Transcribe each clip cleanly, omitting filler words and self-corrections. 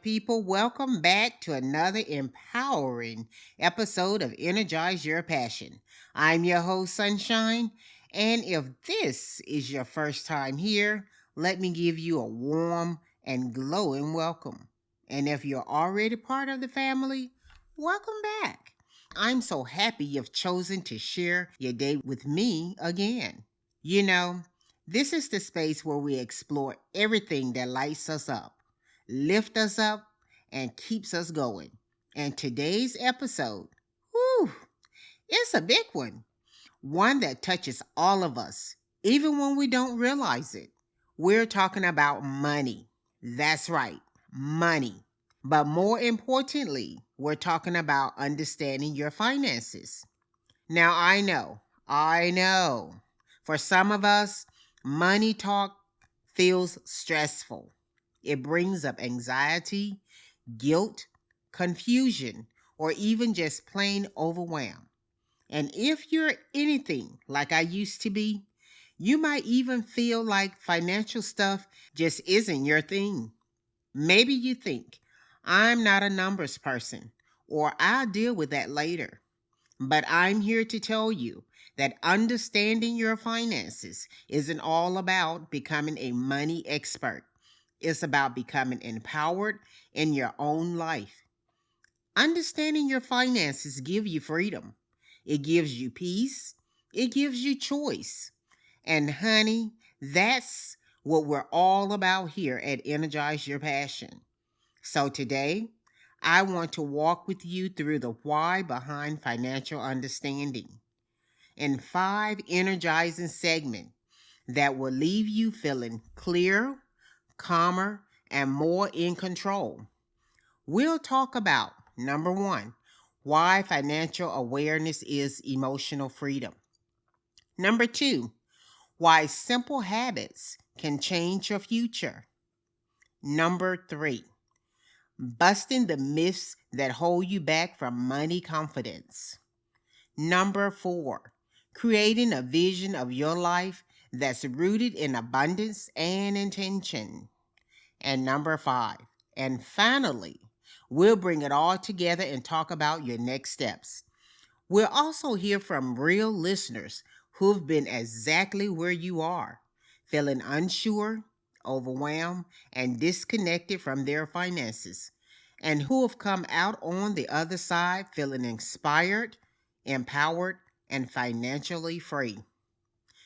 people? Welcome back to another empowering episode of Energize Your Passion. I'm your host, Sunshine, and if this is your first time here, let me give you a warm and glowing welcome. And if you're already part of the family, welcome back. I'm so happy you've chosen to share your day with me again. You know, this is the space where we explore everything that lights us up, lifts us up, and keeps us going. And today's episode, whew, it's a big one that touches all of us, even when we don't realize it. We're talking about money. That's right, money. But more importantly, we're talking about understanding your finances. Now, I know, for some of us, money talk feels stressful. It brings up anxiety, guilt, confusion, or even just plain overwhelm. And if you're anything like I used to be, you might even feel like financial stuff just isn't your thing. Maybe you think, I'm not a numbers person, or I'll deal with that later. But I'm here to tell you that understanding your finances isn't all about becoming a money expert. It's about becoming empowered in your own life. Understanding your finances gives you freedom. It gives you peace. It gives you choice. And honey, that's what we're all about here at Energize Your Passion. So today, I want to walk with you through the why behind financial understanding in 5 energizing segments that will leave you feeling clearer, calmer, and more in control. We'll talk about number 1, why financial awareness is emotional freedom. Number 2, why simple habits can change your future. Number 3, busting the myths that hold you back from money confidence. Number 4, creating a vision of your life that's rooted in abundance and intention. And number 5, and finally, we'll bring it all together and talk about your next steps. We'll also hear from real listeners who've been exactly where you are, feeling unsure, overwhelmed, and disconnected from their finances, and who have come out on the other side feeling inspired, empowered, and financially free.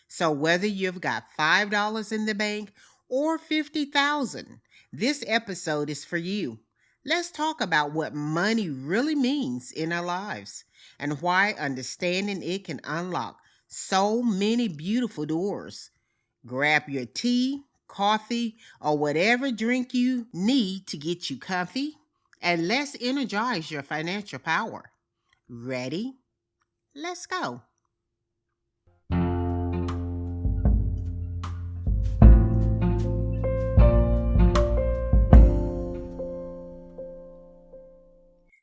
So whether you've got $5 in the bank or 50,000, this episode is for you. Let's talk about what money really means in our lives and why understanding it can unlock so many beautiful doors. Grab your tea, coffee, or whatever drink you need to get you comfy, and let's energize your financial power. Ready? Let's go.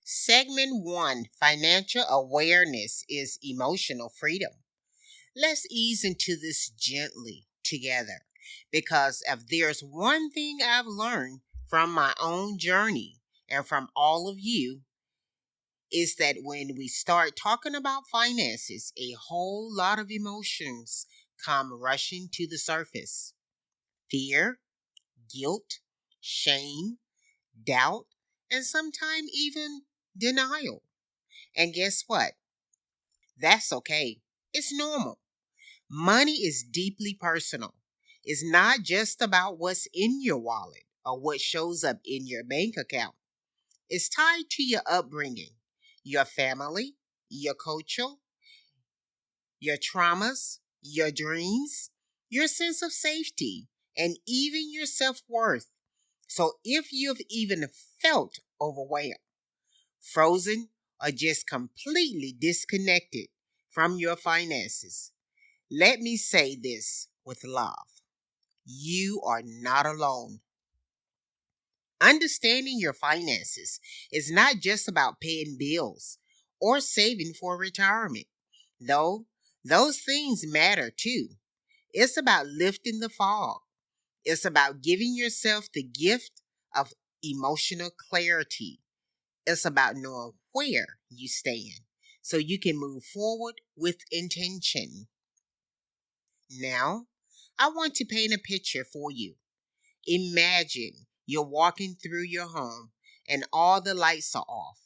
Segment 1, financial awareness is emotional freedom. Let's ease into this gently together because if there's one thing I've learned from my own journey and from all of you, is that when we start talking about finances, a whole lot of emotions come rushing to the surface. Fear, guilt, shame, doubt, and sometimes even denial. And guess what? That's okay. It's normal. Money is deeply personal. It's not just about what's in your wallet or what shows up in your bank account. It's tied to your upbringing, your family, your culture, your traumas, your dreams, your sense of safety, and even your self-worth. So if you've even felt overwhelmed, frozen, or just completely disconnected from your finances, let me say this with love. You are not alone. Understanding your finances is not just about paying bills or saving for retirement, though those things matter too. It's about lifting the fog. It's about giving yourself the gift of emotional clarity. It's about knowing where you stand so you can move forward with intention. Now, I want to paint a picture for you. Imagine you're walking through your home and all the lights are off.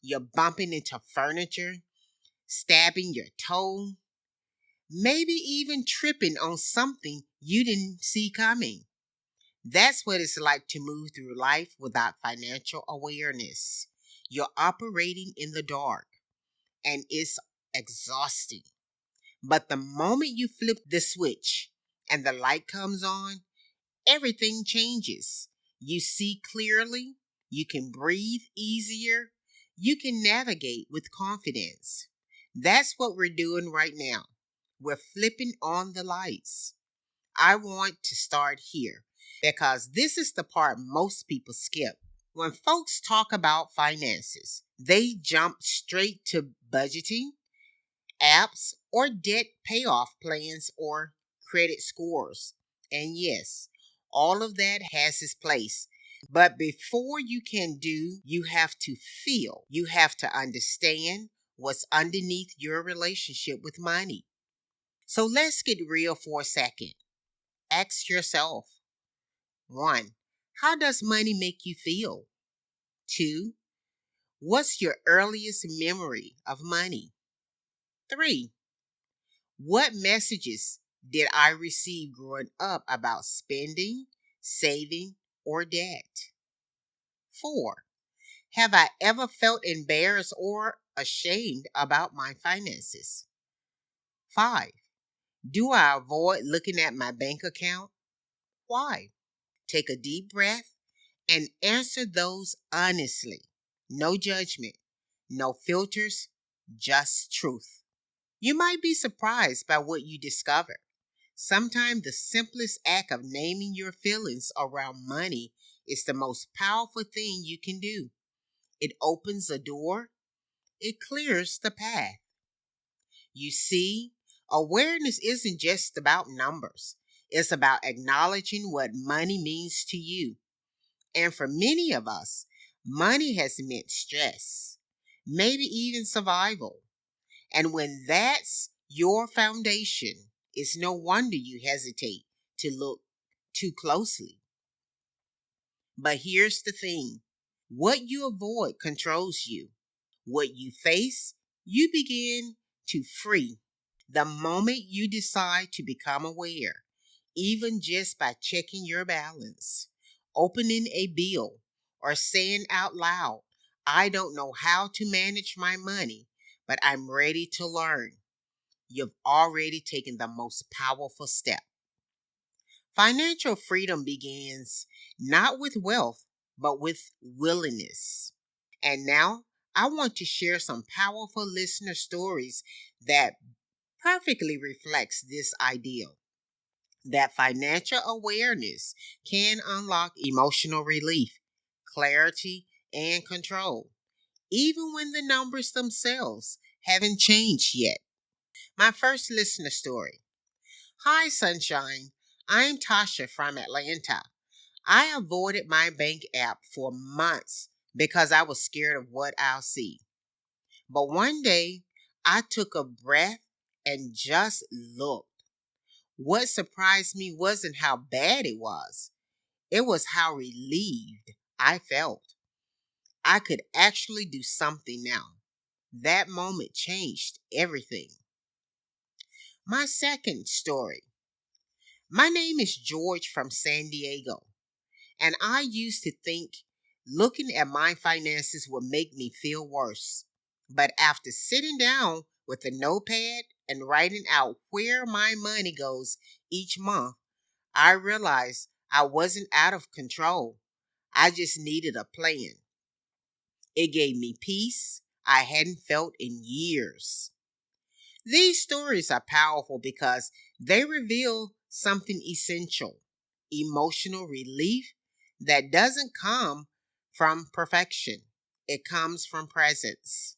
You're bumping into furniture, stabbing your toe, maybe even tripping on something you didn't see coming. That's what it's like to move through life without financial awareness. You're operating in the dark and it's exhausting. But the moment you flip the switch and the light comes on, everything changes. You see clearly, you can breathe easier, you can navigate with confidence. That's what we're doing right now. We're flipping on the lights. I want to start here because this is the part most people skip. When folks talk about finances, they jump straight to budgeting, apps, or debt payoff plans or credit scores. And yes, all of that has its place. But before you can do, you have to feel. You have to understand what's underneath your relationship with money. So let's get real for a second. Ask yourself, 1, how does money make you feel? 2, what's your earliest memory of money? 3, what messages did I receive growing up about spending, saving, or debt? 4, have I ever felt embarrassed or ashamed about my finances? 5, do I avoid looking at my bank account? Why? Take a deep breath and answer those honestly. No judgment, no filters, just truth. You might be surprised by what you discover. Sometimes the simplest act of naming your feelings around money is the most powerful thing you can do. It opens a door, it clears the path. You see, awareness isn't just about numbers, it's about acknowledging what money means to you. And for many of us, money has meant stress, maybe even survival. And when that's your foundation, it's no wonder you hesitate to look too closely. But here's the thing, what you avoid controls you. What you face, you begin to free. The moment you decide to become aware, even just by checking your balance, opening a bill, or saying out loud, I don't know how to manage my money, but I'm ready to learn, you've already taken the most powerful step. Financial freedom begins not with wealth, but with willingness. And now I want to share some powerful listener stories that perfectly reflects this ideal that financial awareness can unlock emotional relief, clarity, and control, even when the numbers themselves haven't changed yet. My first listener story. Hi, Sunshine. I'm Tasha from Atlanta. I avoided my bank app for months because I was scared of what I'll see. But one day, I took a breath and just looked. What surprised me wasn't how bad it was. It was how relieved I felt. I could actually do something now. That moment changed everything. My second story. My name is George from San Diego, and I used to think looking at my finances would make me feel worse. But after sitting down with a notepad and writing out where my money goes each month, I realized I wasn't out of control. I just needed a plan. It gave me peace I hadn't felt in years. These stories are powerful because they reveal something essential, emotional relief that doesn't come from perfection. It comes from presence.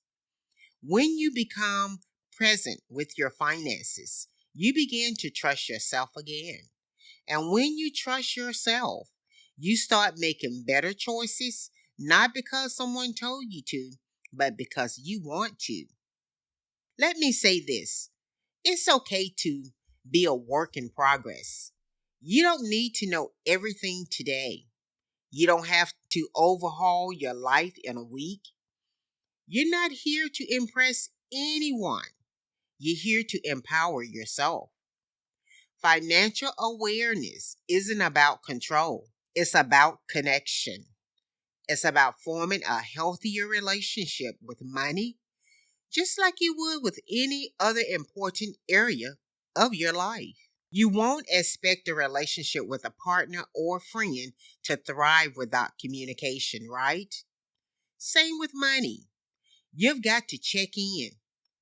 When you become present with your finances, you begin to trust yourself again. And when you trust yourself, You start making better choices, not because someone told you to, but because you want to. Let me say this: it's okay to be a work in progress. You don't need to know everything today. You don't have to overhaul your life in a week. You're not here to impress anyone. You're here to empower yourself. Financial awareness isn't about control, it's about connection. It's about forming a healthier relationship with money, just like you would with any other important area of your life. You won't expect a relationship with a partner or friend to thrive without communication, right? Same with money. You've got to check in,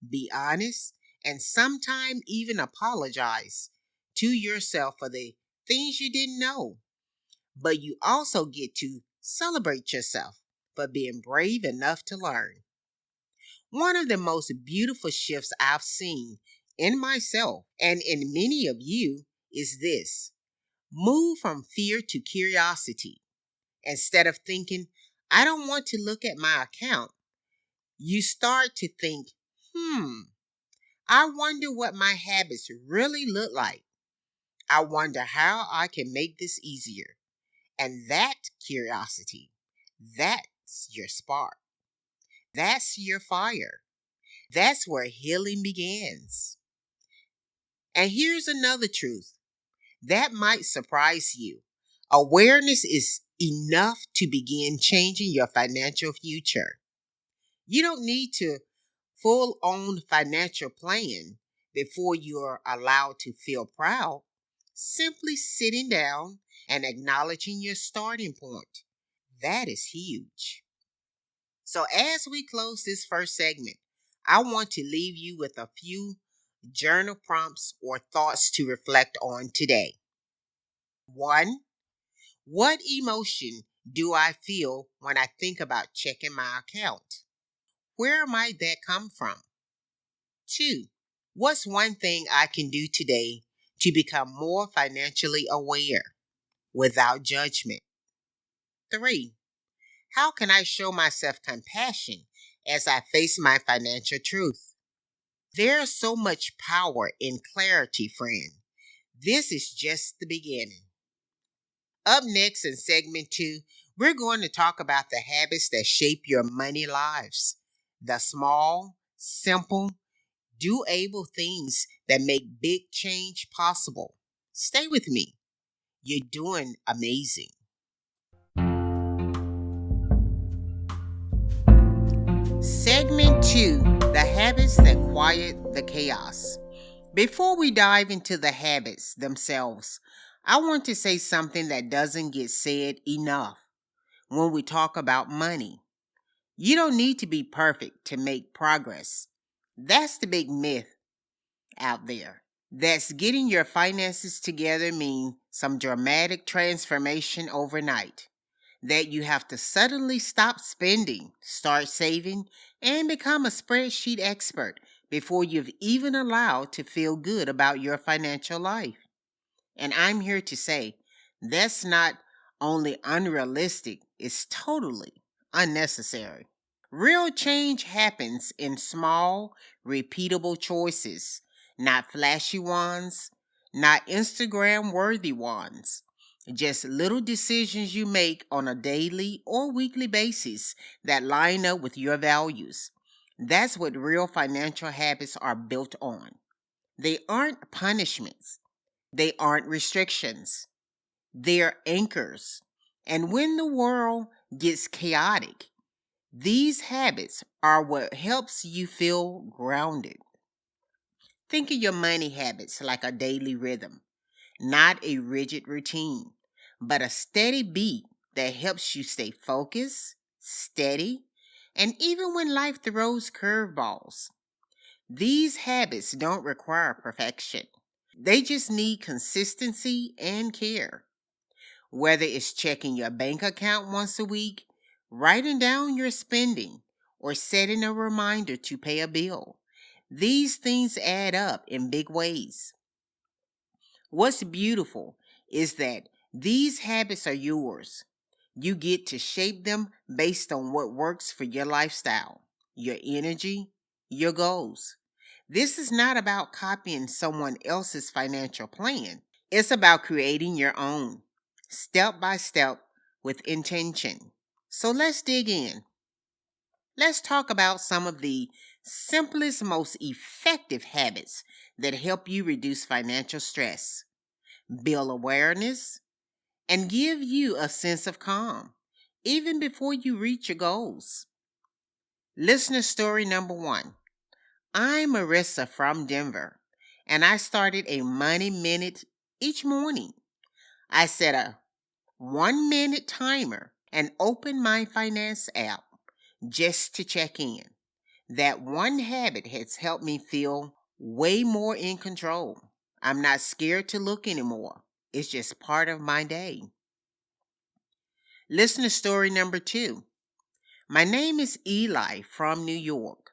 be honest, and sometimes even apologize to yourself for the things you didn't know. But you also get to celebrate yourself for being brave enough to learn. One of the most beautiful shifts I've seen in myself and in many of you is this: move from fear to curiosity. Instead of thinking, I don't want to look at my account, you start to think, I wonder what my habits really look like. I wonder how I can make this easier. And that curiosity, that's your spark. That's your fire. That's where healing begins. And here's another truth that might surprise you: awareness is enough to begin changing your financial future. You don't need to full on financial plan before you're allowed to feel proud. Simply sitting down and acknowledging your starting point. That is huge. So, as we close this first segment, I want to leave you with a few journal prompts or thoughts to reflect on today. One, what emotion do I feel when I think about checking my account? Where might that come from? Two, what's one thing I can do today to become more financially aware without judgment? Three, how can I show myself compassion as I face my financial truth? There's so much power in clarity, friend. This is just the beginning. Up next in segment 2, we're going to talk about the habits that shape your money lives. The small, simple, doable things that make big change possible. Stay with me. You're doing amazing. Segment 2, the habits that quiet the chaos. Before we dive into the habits themselves, I want to say something that doesn't get said enough when we talk about money. You don't need to be perfect to make progress. That's the big myth out there. That's getting your finances together means some dramatic transformation overnight. That you have to suddenly stop spending, start saving, and become a spreadsheet expert before you've even allowed to feel good about your financial life. And I'm here to say that's not only unrealistic, it's totally unnecessary. Real change happens in small, repeatable choices, not flashy ones, not Instagram worthy ones. Just little decisions you make on a daily or weekly basis that line up with your values. That's what real financial habits are built on. They aren't punishments, they aren't restrictions, they're anchors. And when the world gets chaotic, these habits are what helps you feel grounded. Think of your money habits like a daily rhythm, not a rigid routine, but a steady beat that helps you stay focused, steady, and even when life throws curveballs. These habits don't require perfection. They just need consistency and care. Whether it's checking your bank account once a week, writing down your spending, or setting a reminder to pay a bill. These things add up in big ways. What's beautiful is that These habits are yours. You get to shape them based on what works for your lifestyle, your energy, your goals. This is not about copying someone else's financial plan. It's about creating your own, step by step, with intention. So let's dig in. Let's talk about some of the simplest, most effective habits that help you reduce financial stress, build awareness, and give you a sense of calm, even before you reach your goals. Listener story number 1. I'm Marissa from Denver, and I started a money minute each morning. I set a 1-minute timer and opened my finance app just to check in. That one habit has helped me feel way more in control. I'm not scared to look anymore. It's just part of my day. Listener story number 2. My name is Eli from New York.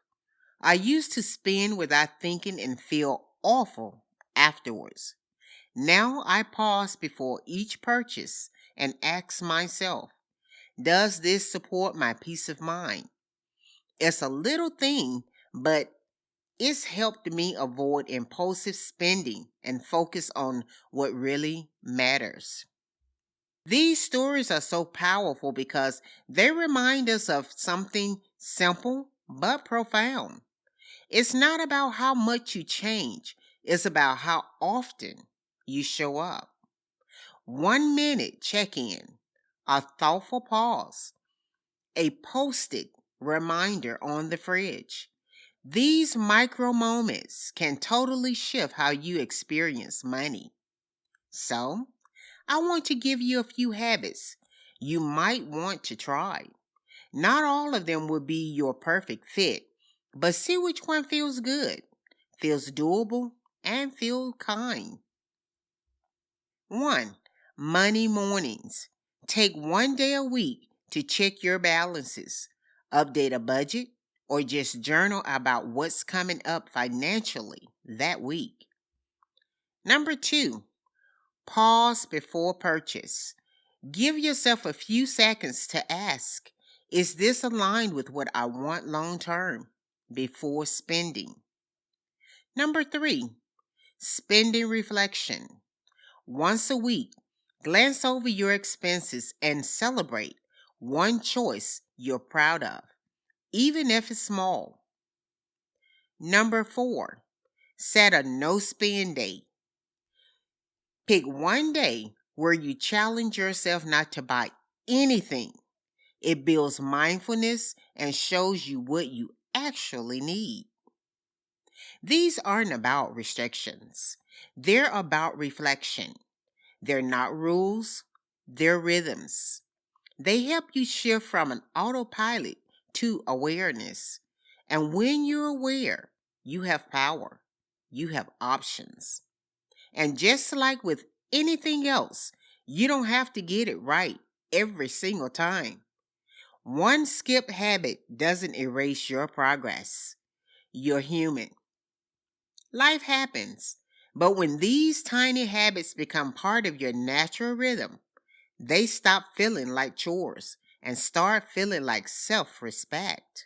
I used to spend without thinking and feel awful afterwards. Now I pause before each purchase and ask myself, does this support my peace of mind? It's a little thing, but it's helped me avoid impulsive spending and focus on what really matters. These stories are so powerful because they remind us of something simple but profound. It's not about how much you change, it's about how often you show up. 1-minute check in, a thoughtful pause, a post-it reminder on the fridge. These micro moments can totally shift how you experience money. So, I want to give you a few habits you might want to try. Not all of them will be your perfect fit, but see which one feels good, feels doable, and feels kind. 1. Money mornings. Take 1 day a week to check your balances, update a budget, or just journal about what's coming up financially that week. Number 2. Pause before purchase. Give yourself a few seconds to ask, is this aligned with what I want long term before spending? Number 3. Spending reflection. Once a week, glance over your expenses and celebrate one choice you're proud of, even if it's small. Number 4. Set a no spend day. Pick one day where you challenge yourself not to buy anything. It builds mindfulness and shows you what you actually need. These aren't about restrictions. They're about reflection. They're not rules, they're rhythms. They help you shift from an autopilot to awareness. And when you're aware, you have power. You have options. And just like with anything else, you don't have to get it right every single time. One skip habit doesn't erase your progress. You're human. Life happens. But when these tiny habits become part of your natural rhythm, they stop feeling like chores and start feeling like self-respect.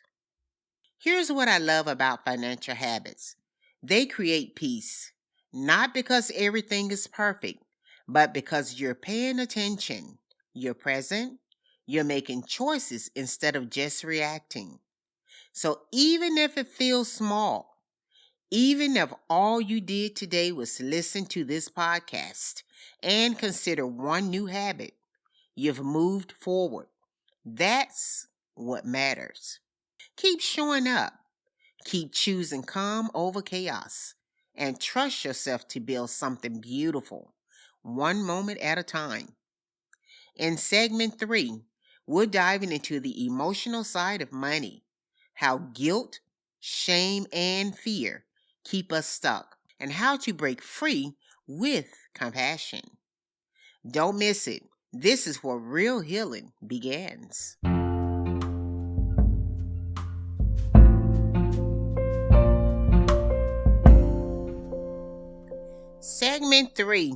Here's what I love about financial habits. They create peace, not because everything is perfect, but because you're paying attention, you're present, you're making choices instead of just reacting. So even if it feels small, even if all you did today was listen to this podcast and consider one new habit, you've moved forward. That's what matters. Keep showing up. Keep choosing calm over chaos. And trust yourself to build something beautiful, one moment at a time. In segment 3, we're diving into the emotional side of money, how guilt, shame, and fear keep us stuck, and how to break free with compassion. Don't miss it. This is where real healing begins. Segment 3,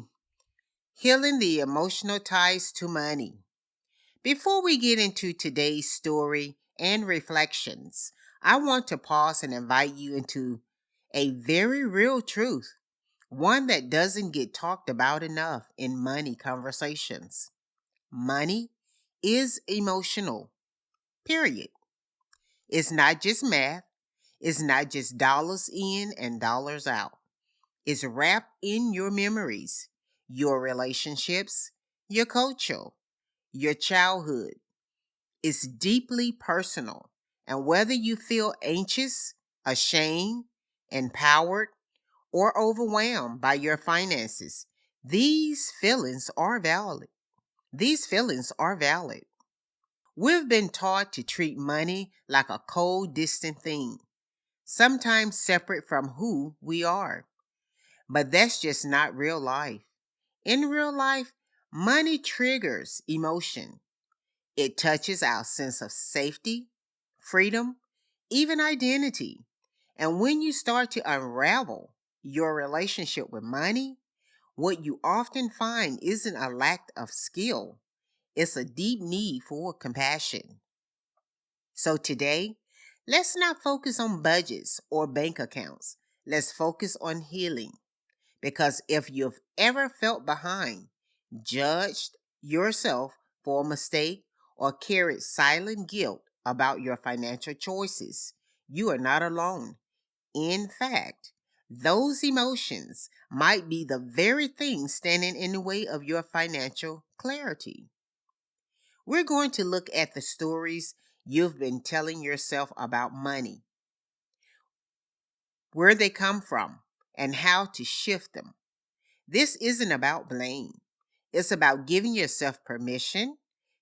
healing the emotional ties to money. Before we get into today's story and reflections, I want to pause and invite you into a very real truth, one that doesn't get talked about enough in money conversations. Money is emotional, period. It's not just math, it's not just dollars in and dollars out. It's wrapped in your memories, your relationships, your culture, your childhood. It's deeply personal. And whether you feel anxious, ashamed, empowered, or overwhelmed by your finances, these feelings are valid. These feelings are valid. We've been taught to treat money like a cold, distant thing, sometimes separate from who we are. But that's just not real life. In real life, money triggers emotion. It touches our sense of safety, freedom, even identity. And when you start to unravel your relationship with money, what you often find isn't a lack of skill, it's a deep need for compassion. So today, let's not focus on budgets or bank accounts. Let's focus on healing. Because if you've ever felt behind, judged yourself for a mistake, or carried silent guilt about your financial choices, you are not alone. In fact, those emotions might be the very thing standing in the way of your financial clarity. We're going to look at the stories you've been telling yourself about money, where they come from, and how to shift them. This isn't about blame. It's about giving yourself permission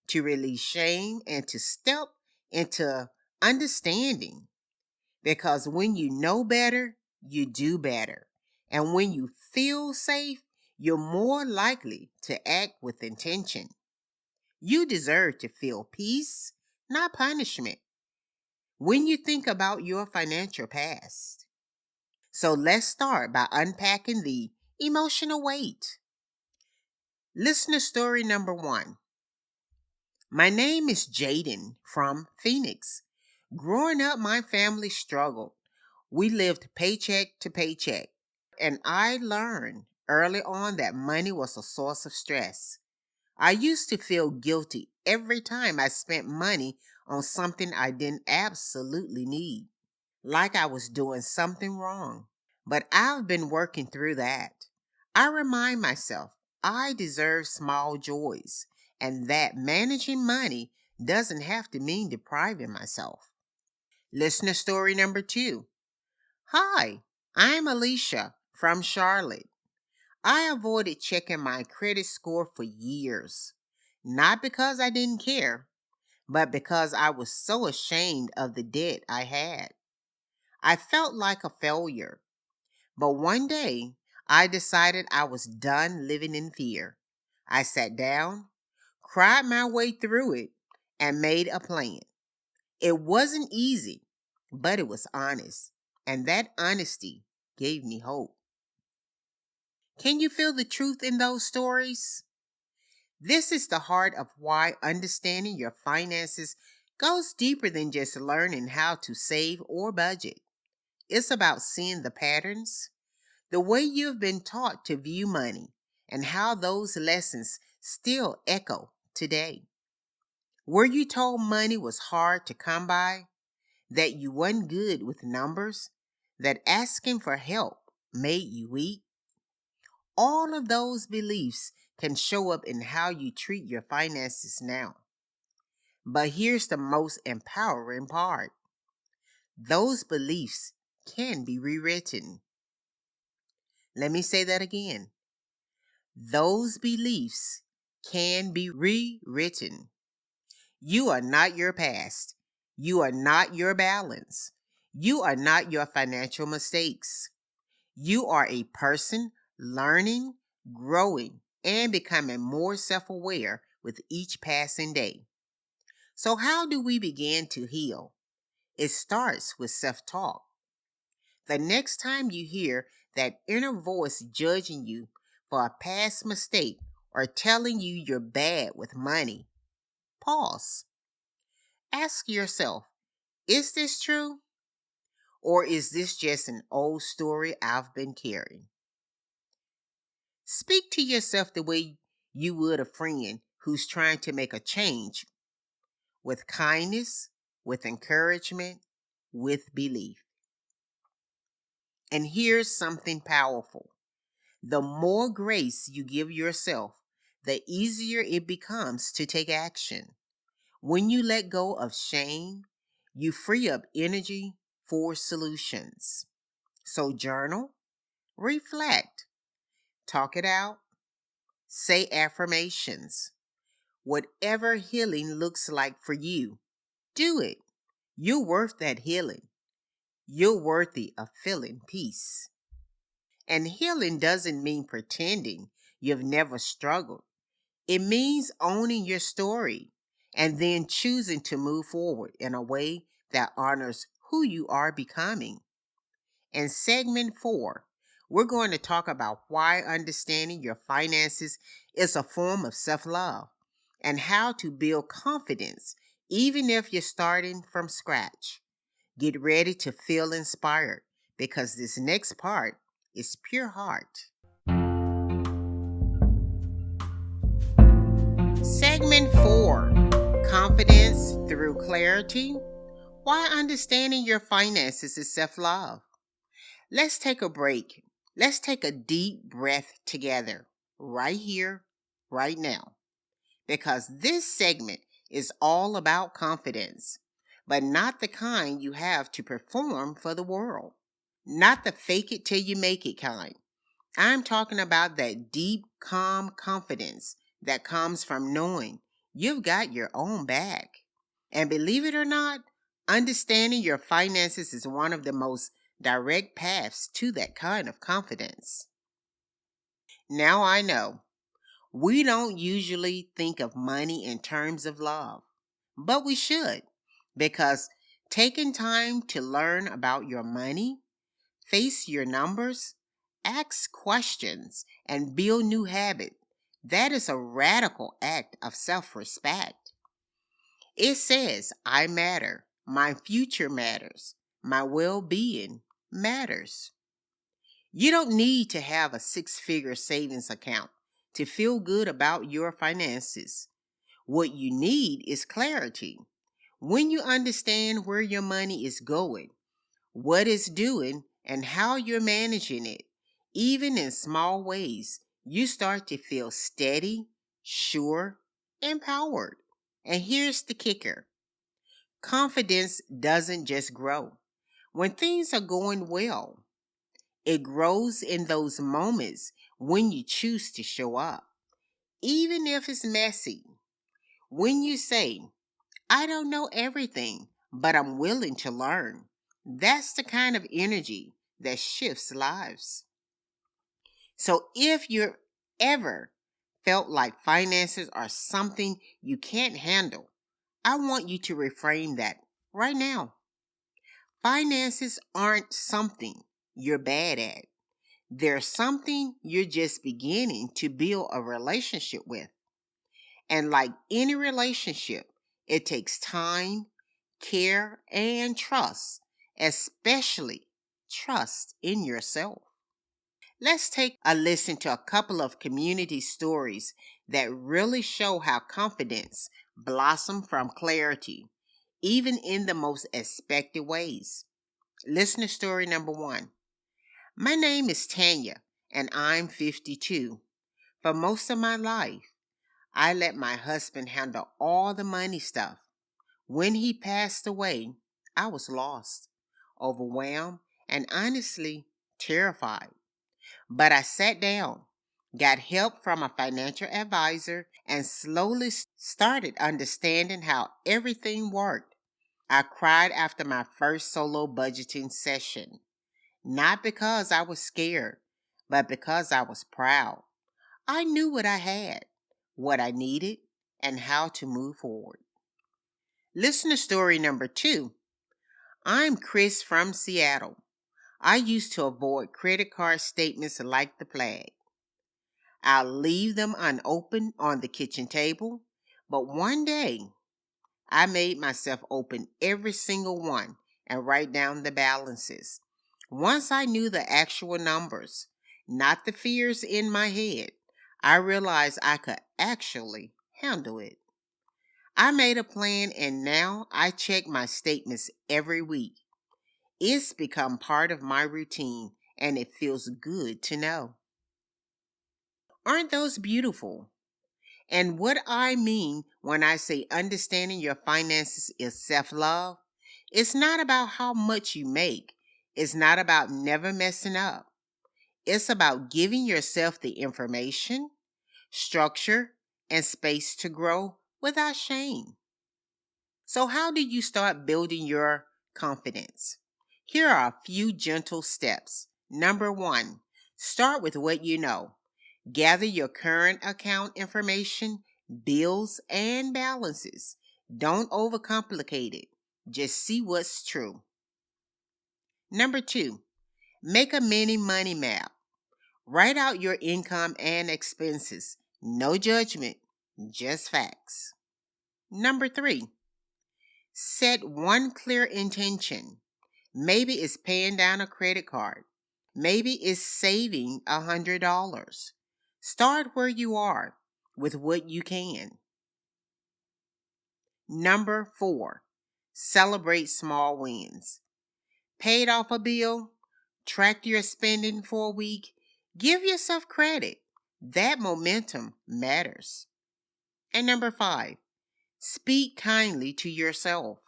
to release shame and to step into understanding. Because when you know better, you do better. And when you feel safe, you're more likely to act with intention. You deserve to feel peace, not punishment, when you think about your financial past. So let's start by unpacking the emotional weight. Listener story number 1. My name is Jaden from Phoenix. Growing up, my family struggled. We lived paycheck to paycheck. And I learned early on that money was a source of stress. I used to feel guilty every time I spent money on something I didn't absolutely need, like I was doing something wrong. But I've been working through that. I remind myself I deserve small joys and that managing money doesn't have to mean depriving myself. Listener story number 2. Hi, I'm Alicia from Charlotte. I avoided checking my credit score for years. Not because I didn't care, but because I was so ashamed of the debt I had. I felt like a failure. But one day, I decided I was done living in fear. I sat down, cried my way through it, and made a plan. It wasn't easy, but it was honest. And that honesty gave me hope. Can you feel the truth in those stories? This is the heart of why understanding your finances goes deeper than just learning how to save or budget. It's about seeing the patterns, the way you've been taught to view money, and how those lessons still echo today. Were you told money was hard to come by? That you weren't good with numbers? That asking for help made you weak? All of those beliefs can show up in how you treat your finances now. But here's the most empowering part. Those beliefs can be rewritten. Let me say that again. Those beliefs can be rewritten. You are not your past. You are not your balance. You are not your financial mistakes. You are a person learning, growing, and becoming more self aware with each passing day. So, how do we begin to heal? It starts with self talk. The next time you hear that inner voice judging you for a past mistake or telling you you're bad with money, pause. Ask yourself, is this true? Or is this just an old story I've been carrying? Speak to yourself the way you would a friend who's trying to make a change, with kindness, with encouragement, with belief. And here's something powerful. The more grace you give yourself, the easier it becomes to take action. When you let go of shame, you free up energy for solutions. So journal, reflect, talk it out, say affirmations. Whatever healing looks like for you, do it. You're worth that healing. You're worthy of feeling peace. And healing doesn't mean pretending you've never struggled. It means owning your story and then choosing to move forward in a way that honors who you are becoming. In segment 4, we're going to talk about why understanding your finances is a form of self love and how to build confidence even if you're starting from scratch. Get ready to feel inspired because this next part is pure heart. Segment 4, Confidence Through Clarity. Why understanding your finances is self love. Let's take a break. Let's take a deep breath together, right here, right now, because this segment is all about confidence, but not the kind you have to perform for the world, not the fake it till you make it kind. I'm talking about that deep, calm confidence that comes from knowing you've got your own back. And believe it or not, understanding your finances is one of the most direct paths to that kind of confidence. Now I know we don't usually think of money in terms of love, but we should, because taking time to learn about your money, face your numbers, ask questions, and build new habits, that is a radical act of self-respect. It says, I matter, my future matters, my well-being matters. You don't need to have a six-figure savings account to feel good about your finances. What you need is clarity. When you understand where your money is going, what it's doing, and how you're managing it, even in small ways, you start to feel steady, sure, empowered. And here's the kicker. Confidence doesn't just grow when things are going well. It grows in those moments when you choose to show up, even if it's messy. When you say, I don't know everything, but I'm willing to learn. That's the kind of energy that shifts lives. So if you're ever felt like finances are something you can't handle, I want you to reframe that right now. Finances aren't something you're bad at. They're something you're just beginning to build a relationship with. And like any relationship, it takes time, care, and trust, especially trust in yourself. Let's take a listen to a couple of community stories that really show how confidence blossoms from clarity, even in the most expected ways. Listener story number 1. My name is Tanya, and I'm 52. For most of my life, I let my husband handle all the money stuff. When he passed away, I was lost, overwhelmed, and honestly terrified. But I sat down, got help from a financial advisor, and slowly started understanding how everything worked. I cried after my first solo budgeting session, not because I was scared, but because I was proud. I knew what I had, what I needed, and how to move forward. Listener story number 2. I'm Chris from Seattle. I used to avoid credit card statements like the plague. I'll leave them unopened on the kitchen table. But one day, I made myself open every single one and write down the balances. Once I knew the actual numbers, not the fears in my head, I realized I could actually handle it. I made a plan and now I check my statements every week. It's become part of my routine and it feels good to know. Aren't those beautiful? And what I mean when I say understanding your finances is self love, it's not about how much you make, it's not about never messing up. It's about giving yourself the information, structure, and space to grow without shame. So, how do you start building your confidence? Here are a few gentle steps. Number one, start with what you know. Gather your current account information, bills, and balances. Don't overcomplicate it. Just see what's true. Number two, make a mini money map. Write out your income and expenses. No judgment, just facts. Number three, set one clear intention. Maybe it's paying down a credit card. Maybe it's saving $100. Start where you are with what you can. Number four, celebrate small wins. Paid off a bill, track your spending for a week, give yourself credit. That momentum matters. And number five, speak kindly to yourself.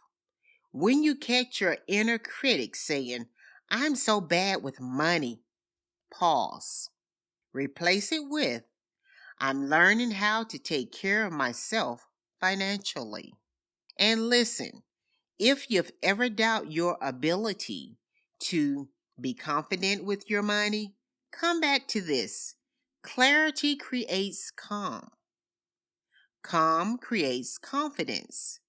When you catch your inner critic saying, I'm so bad with money, pause. Replace it with, I'm learning how to take care of myself financially. And listen, if you've ever doubted your ability to be confident with your money, come back to this. Clarity creates calm. Calm creates confidence.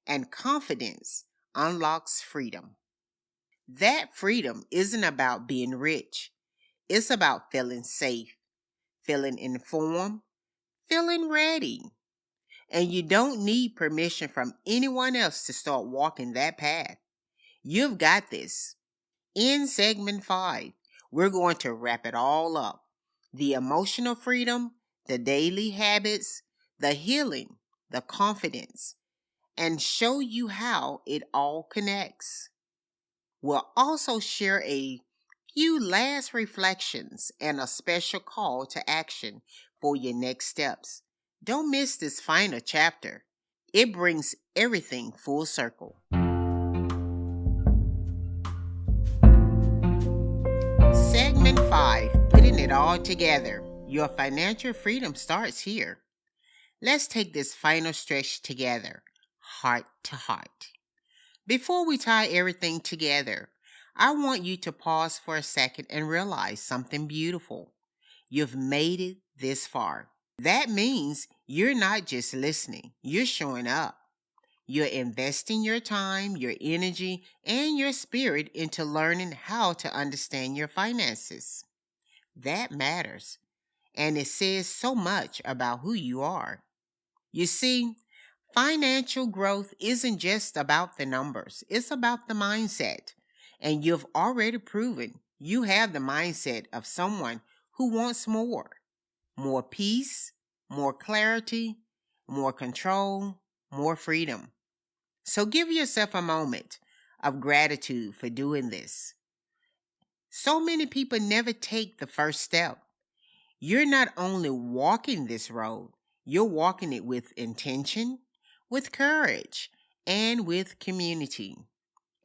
And confidence unlocks freedom. That freedom isn't about being rich. It's about feeling safe, feeling informed, feeling ready. And you don't need permission from anyone else to start walking that path. You've got this. In segment 5, we're going to wrap it all up. The emotional freedom, the daily habits, the healing, the confidence, and show you how it all connects. We'll also share a few last reflections and a special call to action for your next steps. Don't miss this final chapter. It brings everything full circle. Segment 5, putting it all together. Your financial freedom starts here. Let's take this final stretch together, heart to heart. Before we tie everything together, I want you to pause for a second and realize something beautiful. You've made it this far. That means you're not just listening, you're showing up. You're investing your time, your energy, and your spirit into learning how to understand your finances. That matters, and it says so much about who you are. You see, financial growth isn't just about the numbers, it's about the mindset. And you've already proven you have the mindset of someone who wants more peace, more clarity, more control, more freedom. So give yourself a moment of gratitude for doing this. So many people never take the first step. You're not only walking this road, you're walking it with intention, with courage, and with community.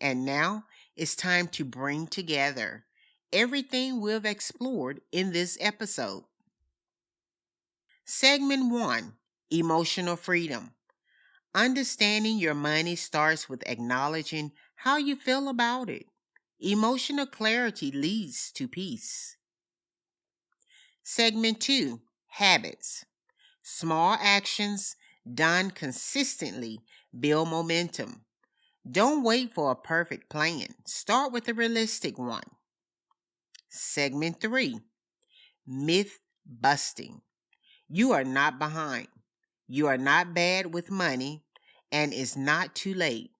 And now it's time to bring together everything we've explored in this episode. Segment 1, Emotional Freedom. Understanding your money starts with acknowledging how you feel about it. Emotional clarity leads to peace. Segment 2, Habits. Small actions done consistently build momentum. Don't wait for a perfect plan. Start with a realistic one. Segment 3, Myth busting. You are not behind. You are not bad with money, and it's not too late.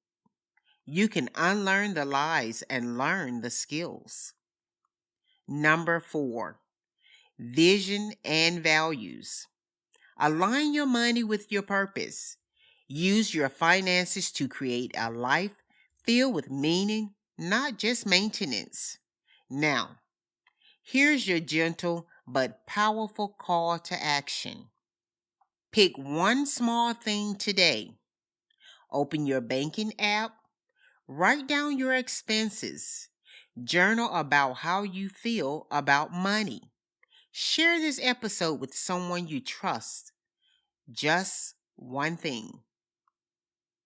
You can unlearn the lies and learn the skills. Number 4, vision and values. Align your money with your purpose. Use your finances to create a life filled with meaning, not just maintenance. Now, here's your gentle but powerful call to action. Pick one small thing today. Open your banking app, write down your expenses, journal about how you feel about money. Share this episode with someone you trust. Just one thing.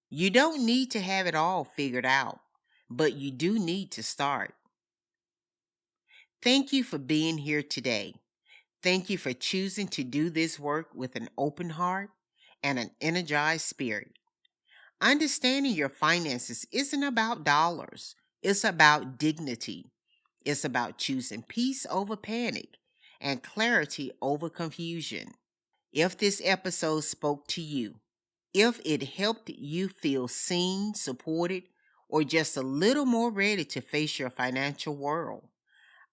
You don't need to have it all figured out, but you do need to start. Thank you for being here today. Thank you for choosing to do this work with an open heart and an energized spirit. Understanding your finances isn't about dollars. It's about dignity. It's about choosing peace over panic and clarity over confusion. If this episode spoke to you, if it helped you feel seen, supported, or just a little more ready to face your financial world,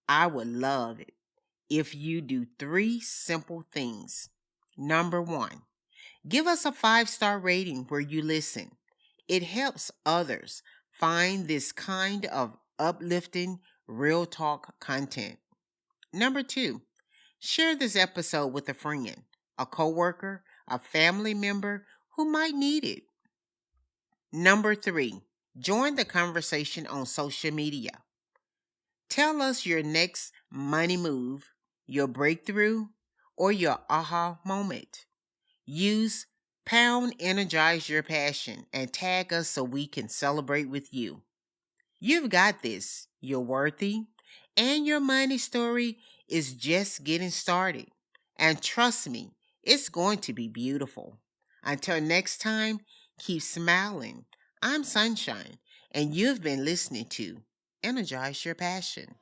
I would love it if you do 3 simple things. Number 1, give us a 5-star rating where you listen. It helps others find this kind of uplifting, real talk content. Number 2, share this episode with a friend, a coworker, a family member who might need it. Number 3, join the conversation on social media. Tell us your next money move, your breakthrough, or your aha moment. Use #EnergizeURPassion and tag us so we can celebrate with you. You've got this. You're worthy, and your money story is just getting started. And trust me, it's going to be beautiful. Until next time, keep smiling. I'm Sunshine, and you've been listening to Energize Your Passion.